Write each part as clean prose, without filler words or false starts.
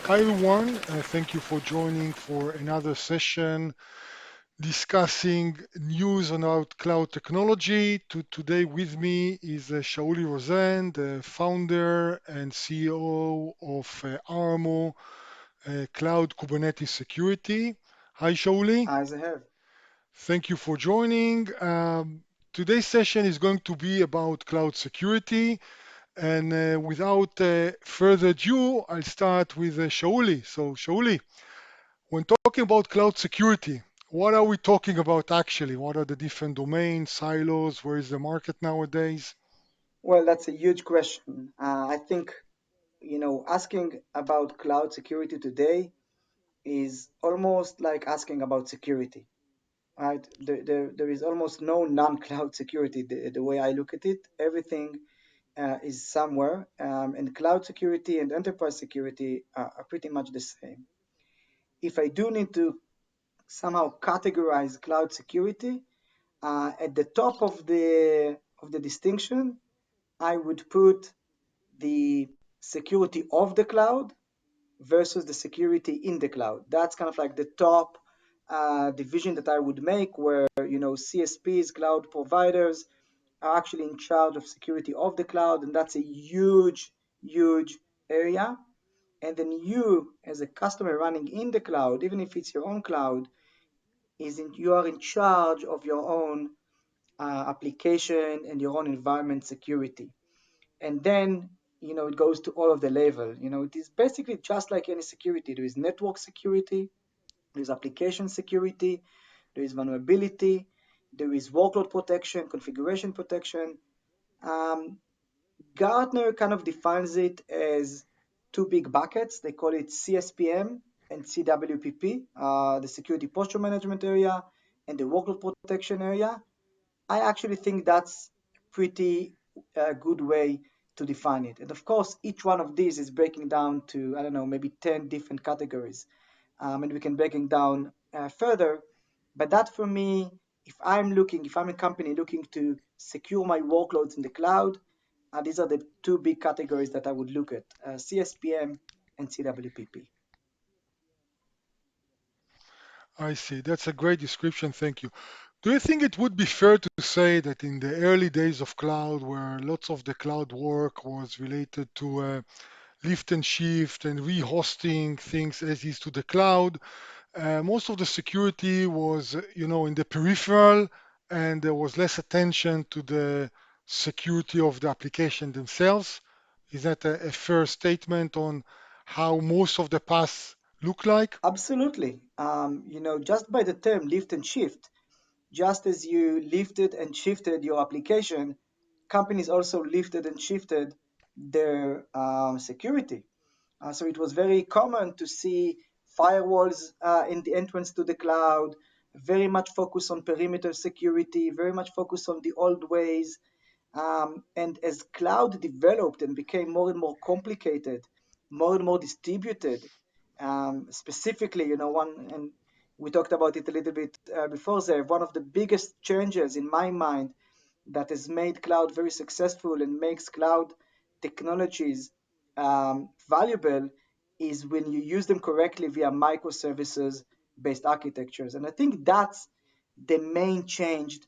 Hi everyone, thank you for joining for another session discussing news on our cloud technology. Today with me is Shauli Rosen, the founder and CEO of Armo Cloud Kubernetes Security. Hi Shauli, As I have. thank you for joining. Today's session is going to be about cloud security. And without further ado, I'll start with Shauli. So Shauli, when talking about cloud security, what are we talking about actually? What are the different domains, silos? Where is the market nowadays? Well, that's a huge question. I think, asking about cloud security today is almost like asking about security, right? There is almost no non-cloud security, the way I look at it. Everything is somewhere, and cloud security and enterprise security are pretty much the same. If I do need to somehow categorize cloud security, at the top of the distinction, I would put the security of the cloud versus the security in the cloud. That's kind of like the top division that I would make, where CSPs, cloud providers, are actually in charge of security of the cloud, and that's a huge, huge area. And then you, as a customer running in the cloud, even if it's your own cloud, you are in charge of your own application and your own environment security. And then it goes to all of the level. It is basically just like any security. There is network security, there is application security, there is vulnerability, there is workload protection, configuration protection. um, Gartner kind of defines it as two big buckets. They call it CSPM and CWPP, the security posture management area and the workload protection area. I actually think that's a pretty good way to define it. And of course, each one of these is breaking down to, I don't know, maybe 10 different categories. And we can break it down further. But that for me, if I'm a company looking to secure my workloads in the cloud, these are the two big categories that I would look at, CSPM and CWPP. I see. That's a great description. Thank you. Do you think it would be fair to say that in the early days of cloud, where lots of the cloud work was related to lift and shift and rehosting things as is to the cloud, most of the security was, in the peripheral, and there was less attention to the security of the application themselves. Is that a fair statement on how most of the past look like? Absolutely. Just by the term lift and shift, just as you lifted and shifted your application, companies also lifted and shifted their security. So it was very common to see firewalls in the entrance to the cloud, very much focused on perimeter security, very much focused on the old ways. And as cloud developed and became more and more complicated, more and more distributed, specifically, one, and we talked about it a little bit before there, one of the biggest changes in my mind that has made cloud very successful and makes cloud technologies valuable is when you use them correctly via microservices based architectures. And I think that's the main change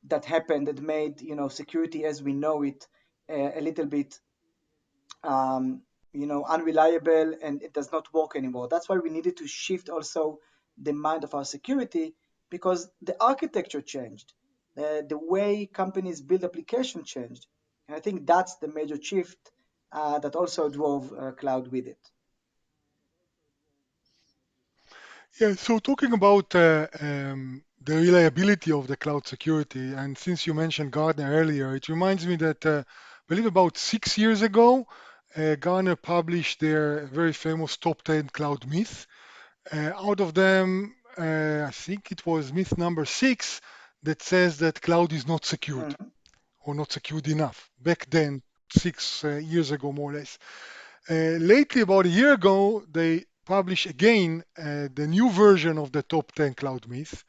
that happened that made security as we know it a little bit um, unreliable, and it does not work anymore. That's why we needed to shift also the mind of our security, because the architecture changed, the way companies build application changed, and I think that's the major shift that also drove cloud with it. Yeah, so talking about the reliability of the cloud security, and since you mentioned Gartner earlier, it reminds me that I believe about 6 years ago, Gartner published their very famous top 10 cloud myths. Out of them, I think it was myth number 6 that says that cloud is not secured Mhm. or not secured enough. Back then, 6 years ago, more or less. Lately, about a year ago, they published again the new version of the top 10 cloud myth.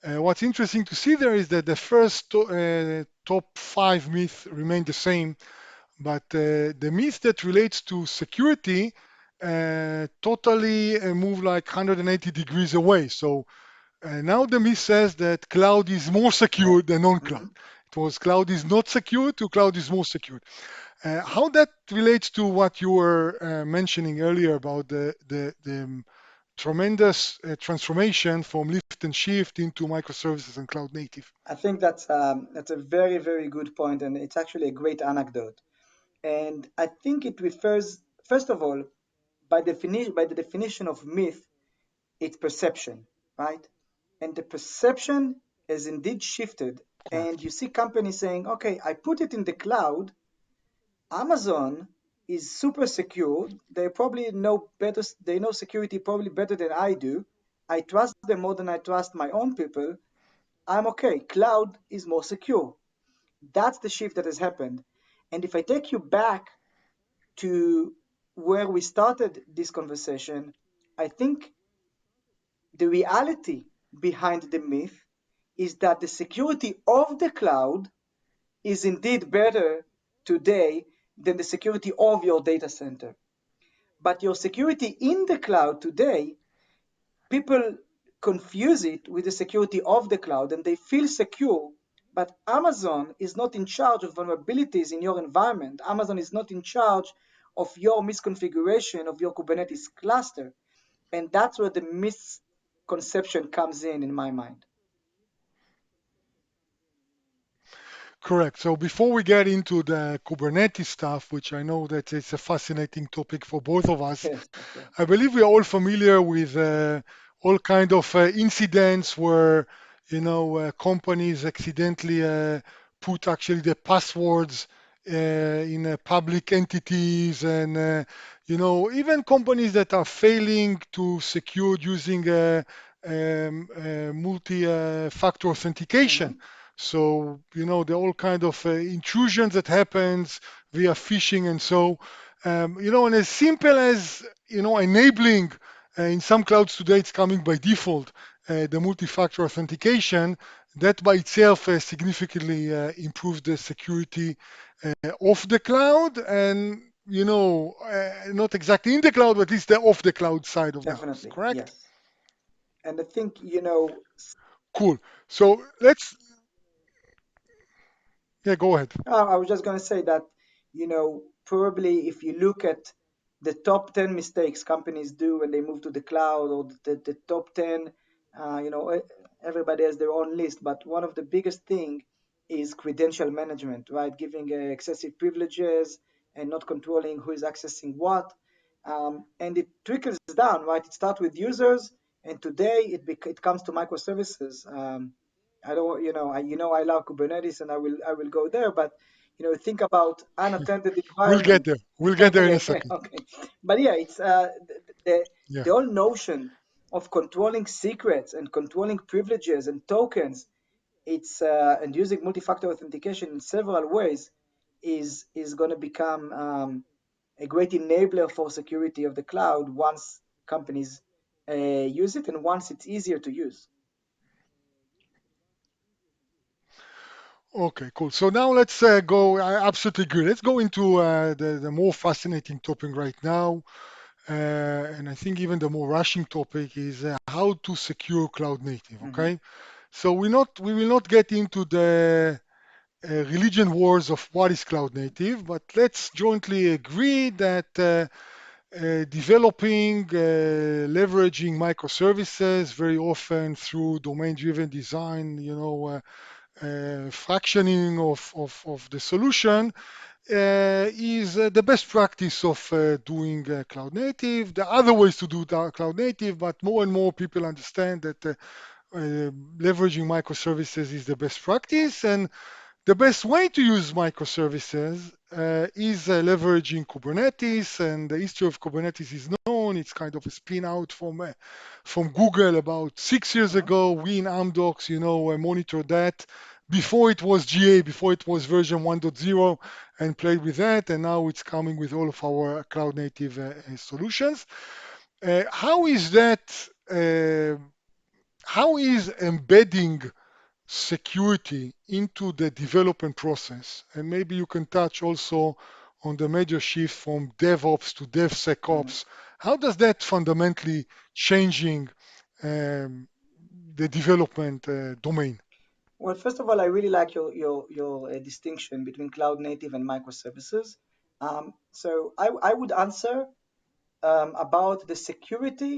What's interesting to see there is that the first top five myths remain the same, but the myth that relates to security totally move like 180 degrees away. So now the myth says that cloud is more Yeah. secure than non-cloud. Hmm. It was cloud is not secure to cloud is more secure. How that relates to what you were mentioning earlier about the tremendous transformation from lift and shift into microservices and cloud native. I think that's a very, very good point, and it's actually a great anecdote. And I think it refers, first of all, by the definition of myth, it's perception, right? And the perception has indeed shifted. And Correct. you see companies saying, okay, I put it in the cloud. Amazon is super secure. They probably know better, they know security probably better than I do. I trust them more than I trust my own people. I'm okay. Cloud is more secure. That's the shift that has happened. And if I take you back to where we started this conversation, I think the reality behind the myth is that the security of the cloud is indeed better today than the security of your data center. But your security in the cloud today, people confuse it with the security of the cloud and they feel secure. But Amazon is not in charge of vulnerabilities in your environment. Amazon is not in charge of your misconfiguration of your Kubernetes cluster. And that's where the misconception comes in my mind. Correct. So before we get into the Kubernetes stuff, which I know that it's a fascinating topic for both of us, Yes, of course. I believe we are all familiar with all kind of incidents where companies accidentally put actually the passwords in public entities, and even companies that are failing to secure using multi-factor authentication. Mhm. So there are all kind of intrusions that happens via phishing, and so and as simple as enabling in some clouds today, it's coming by default, the multi-factor authentication. That by itself significantly improves the security of the cloud, and not exactly in the cloud, but at least the off the cloud side of the house. Definitely, Correct? yes. And I think, Cool. So let's, yeah, go ahead. I was just going to say that, probably if you look at the top 10 mistakes companies do when they move to the cloud, or the top 10, everybody has their own list, but one of the biggest thing is credential management, right? Giving excessive privileges and not controlling who is accessing what. And it trickles down, right? It starts with users, and today it comes to microservices. I don't, I love Kubernetes, and I will go there. But think about unattended We'll get environments. there. We'll get there in Okay, a second. okay. But yeah, it's the Yeah. the whole notion of controlling secrets and controlling privileges and tokens. It's and using multi-factor authentication in several ways is going to become a great enabler for security of the cloud once companies use it and once it's easier to use. Okay, cool. So now let's go. I absolutely agree. Let's go into the more fascinating topic right now, and I think even the more rushing topic is how to secure cloud native. Mhm. Okay, so we will not get into the religion wars of what is cloud native, but let's jointly agree that developing, leveraging microservices very often through domain-driven design, fractioning of the solution is the best practice of doing cloud native. There are other ways to do cloud native, but more and more people understand that leveraging microservices is the best practice. And the best way to use microservices is leveraging Kubernetes, and the history of Kubernetes is known. It's kind of a spin out from Google about 6 years Mhm. ago. We in Amdocs, monitored that before it was GA, before it was version 1.0, and played with that. And now it's coming with all of our cloud native solutions. How is that? how is embedding security into the development process? And maybe you can touch also on the major shift from DevOps to Mhm. DevSecOps. How does that fundamentally changing um, the development domain? Well, first of all, I really like your distinction between cloud native and microservices. So I would answer about the security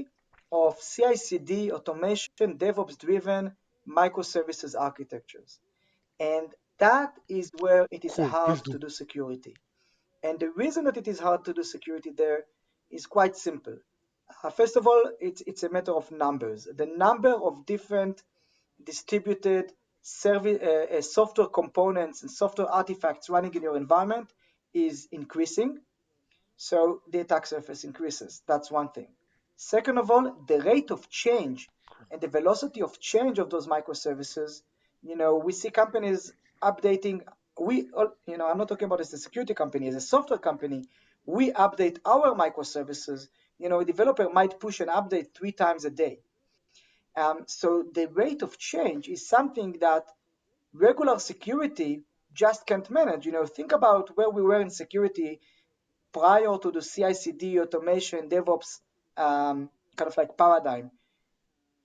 of CI/CD automation, DevOps-driven microservices architectures. And that is where it is Cool, hard please do. to do security. And the reason that it is hard to do security there is quite simple. First of all, it's a matter of numbers. The number of different distributed software components and software artifacts running in your environment is increasing. So the attack surface increases. That's one thing. Second of all, the rate of change and the velocity of change of those microservices, we see companies updating. I'm not talking about as a security company, as a software company, we update our microservices. A developer might push an update 3 times a day. So the rate of change is something that regular security just can't manage. Think about where we were in security prior to the CI/CD automation DevOps kind of like paradigm.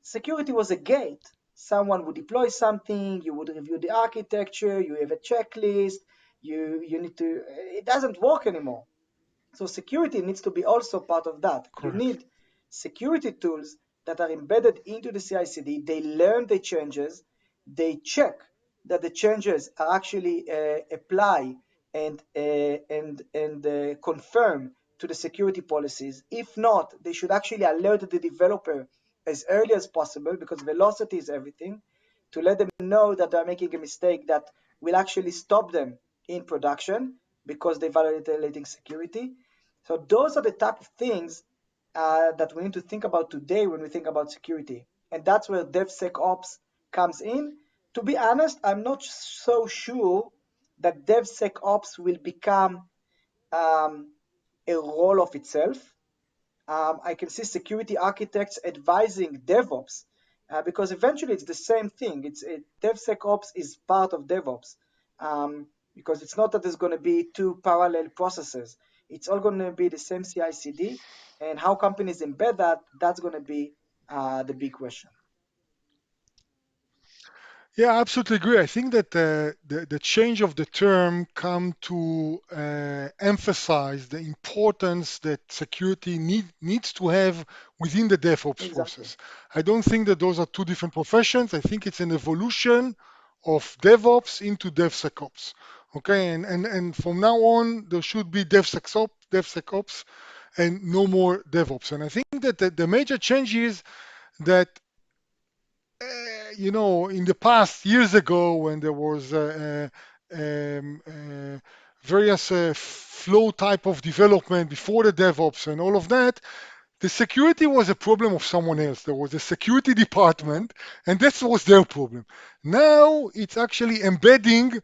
Security was a gate. Someone would deploy something, you would review the architecture, you have a checklist, you need to. It doesn't work anymore. So security needs to be also part of that. You Correct. need security tools that are embedded into the CI/CD. They learn the changes, they check that the changes are actually apply and confirm to the security policies. If not, they should actually alert the developer as early as possible, because velocity is everything, to let them know that they're making a mistake that will actually stop them in production because they violating security. So those are the type of things that we need to think about today when we think about security. And that's where DevSecOps comes in. To be honest, I'm not so sure that DevSecOps will become um, a role of itself. I can see security architects advising DevOps because eventually it's the same thing. DevSecOps is part of DevOps because it's not that there's going to be two parallel processes. It's all going to be the same CI/CD, and how companies embed that, that's going to be the big question. Yeah, I absolutely agree. I think that the change of the term come to emphasize the importance that security needs to have within the DevOps Exactly. process. I don't think that those are two different professions. I think it's an evolution of DevOps into DevSecOps. Okay, and from now on there should be DevSecOps, and no more DevOps. And I think that the major change is that in the past, years ago, when there was various flow type of development before the DevOps and all of that, the security was a problem of someone else. There was a security Mhm. department, and that was their problem. Now it's actually embedding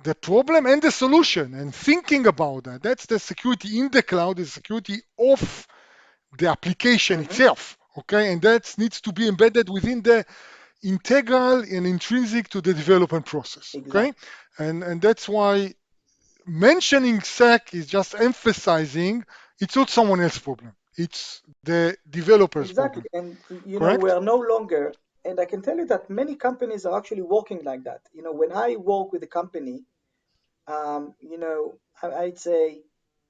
the problem and the solution and thinking about that. That's the security in the cloud, the security of the application Mhm. itself. Okay, and that needs to be embedded within the integral and intrinsic to the development process. Okay, Exactly. and that's why mentioning SEC is just emphasizing it's not someone else's problem. It's the developer's Exactly. problem. And we Correct? are no longer, and I can tell you that many companies are actually working like that. When I work with a company, I'd say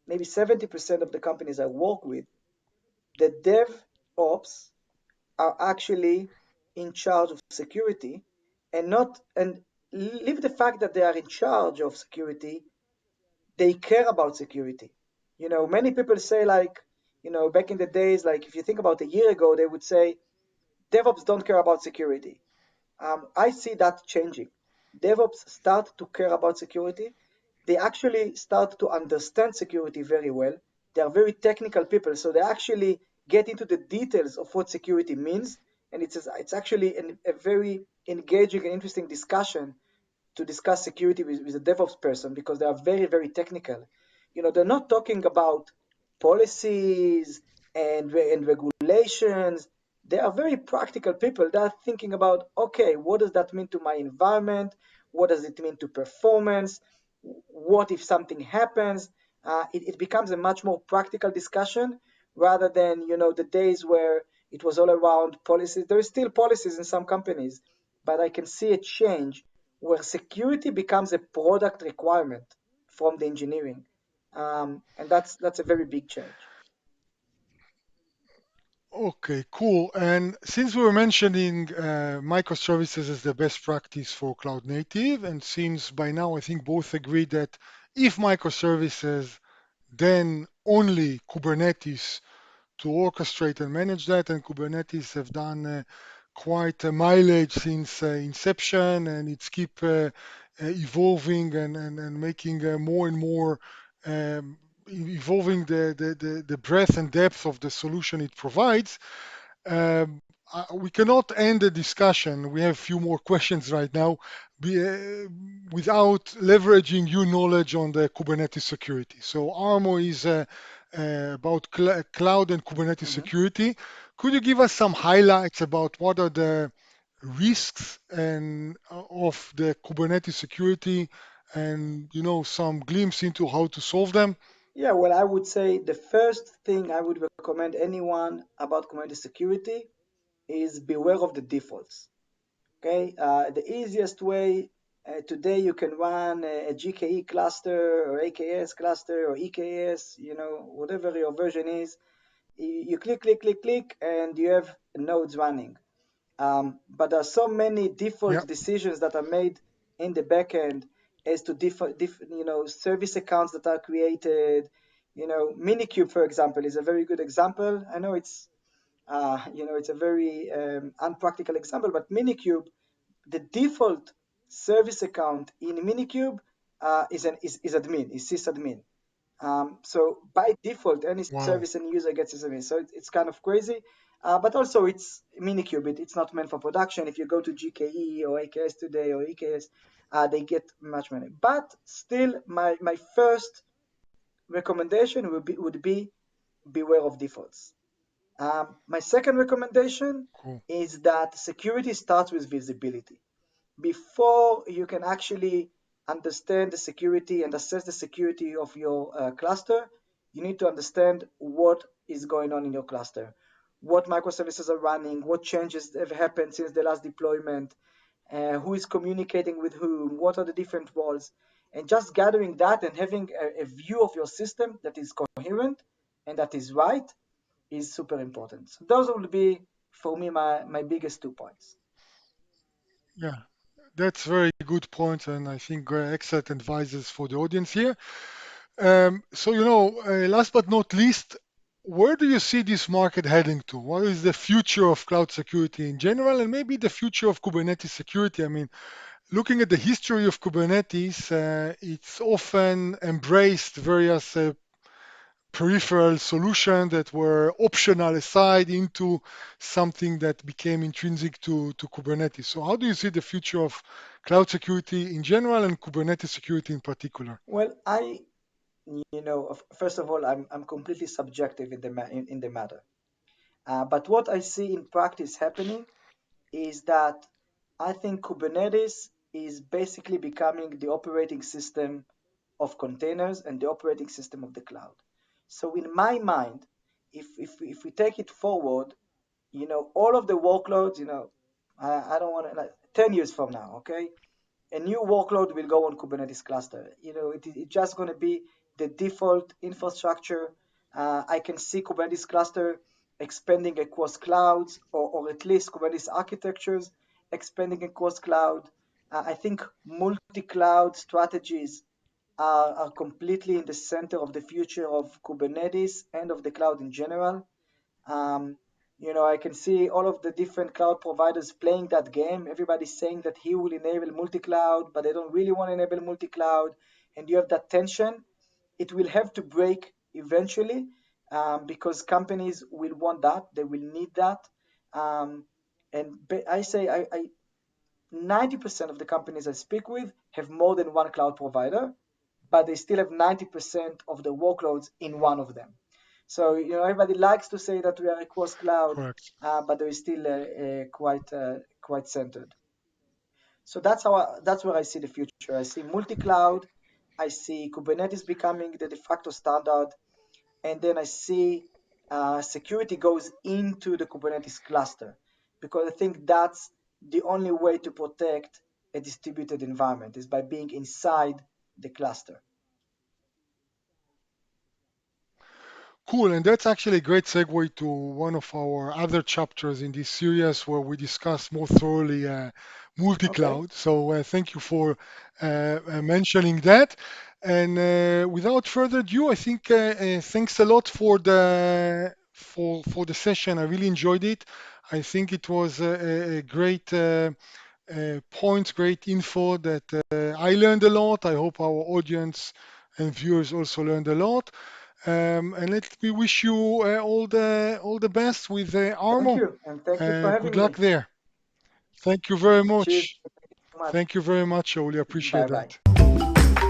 maybe 70% of the companies I work with, the DevOps are actually in charge of security, and leave the fact that they are in charge of security, they care about security. Many people say, like, back in the days, like if you think about a year ago, they would say DevOps don't care about security. I see that changing. DevOps start to care about security. They actually start to understand security very well. They are very technical people, so they actually get into the details of what security means, and it's actually a very engaging and interesting discussion to discuss security with a DevOps person, because they are very, very technical. They're not talking about policies and regulations. They are very practical people that are thinking about, okay, what does that mean to my environment? What does it mean to performance? What if something happens? It becomes a much more practical discussion rather than, the days where it was all around policies. There is still policies in some companies, but I can see a change where security becomes a product requirement from the engineering, and that's a very big change. Okay, cool. And since we were mentioning microservices as the best practice for cloud native, and since by now I think both agree that if microservices, then only Kubernetes to orchestrate and manage that, and Kubernetes have done quite a mileage since inception, and it's keep evolving and making more and more evolving the breadth and depth of the solution it provides. We cannot end the discussion. We have a few more questions right now without leveraging your knowledge on the Kubernetes security. So Armo is about cloud and Kubernetes Mhm. security. Could you give us some highlights about what are the risks and of the Kubernetes security, and some glimpse into how to solve them? Yeah, well, I would say the first thing I would recommend anyone about community security is beware of the defaults. Okay, the easiest way today you can run a GKE cluster or AKS cluster or EKS, whatever your version is. You click, click, click, click, and you have nodes running. But there are so many Yeah. default decisions that are made in the backend as to service accounts that are created. Minikube, for example, is a very good example. I know it's a very unpractical example, but Minikube, the default service account in Minikube is admin, is sysadmin. So by default, any Wow. service and user gets SMS. So it's kind of crazy. But also it's Minikube. It's not meant for production. If you go to GKE or AKS today or EKS, they get much money. But still, my first recommendation would be beware of defaults. My second recommendation Cool. is that security starts with visibility. Before you can actually understand the security and assess the security of your cluster, you need to understand what is going on in your cluster, what microservices are running, what changes have happened since the last deployment, who is communicating with whom, what are the different roles, and just gathering that and having a view of your system that is coherent and that is right is super important. So those will be, for me, my biggest 2 points. Yeah. That's very good point, and I think excellent advices for the audience here. Last but not least, where do you see this market heading to? What is the future of cloud security in general, and maybe the future of Kubernetes security? I mean, looking at the history of Kubernetes, it's often embraced various peripheral solutions that were optional aside into something that became intrinsic to Kubernetes. So how do you see the future of cloud security in general and Kubernetes security in particular? Well, first of all, I'm completely subjective in the matter. But what I see in practice happening is that I think Kubernetes is basically becoming the operating system of containers and the operating system of the cloud. So in my mind, if we take it forward, all of the workloads, I don't want to, like, 10 years from now, okay, a new workload will go on Kubernetes cluster. It's just going to be the default infrastructure. I can see Kubernetes cluster expanding across clouds, or at least Kubernetes architectures expanding across cloud. I think multi-cloud strategies are completely in the center of the future of Kubernetes and of the cloud in general. Um, I can see all of the different cloud providers playing that game. Everybody's saying that he will enable multi-cloud, but they don't really want to enable multi-cloud. And you have that tension. It will have to break eventually, because companies will want that. They will need that. Um, and I say 90% of the companies I speak with have more than one cloud provider, but they still have 90% of the workloads in one of them. So everybody likes to say that we are across cloud, Correct. but there is still quite centered. So that's where I see the future. I see multi-cloud. I see Kubernetes becoming the de facto standard, and then I see security goes into the Kubernetes cluster, because I think that's the only way to protect a distributed environment is by being inside the cluster. Cool, and that's actually a great segue to one of our other chapters in this series where we discuss more thoroughly Okay, multi-cloud. So thank you for mentioning that. And without further ado, I think thanks a lot for the session. I really enjoyed it. I think it was a great points, great info that I learned a lot. I hope our audience and viewers also learned a lot. And let me wish you all the best with thank Armo. you, and thank you for Good having luck me. there. Thank you very Cheers. much. Thank you so much. Thank you very much. I really appreciate Bye bye. that.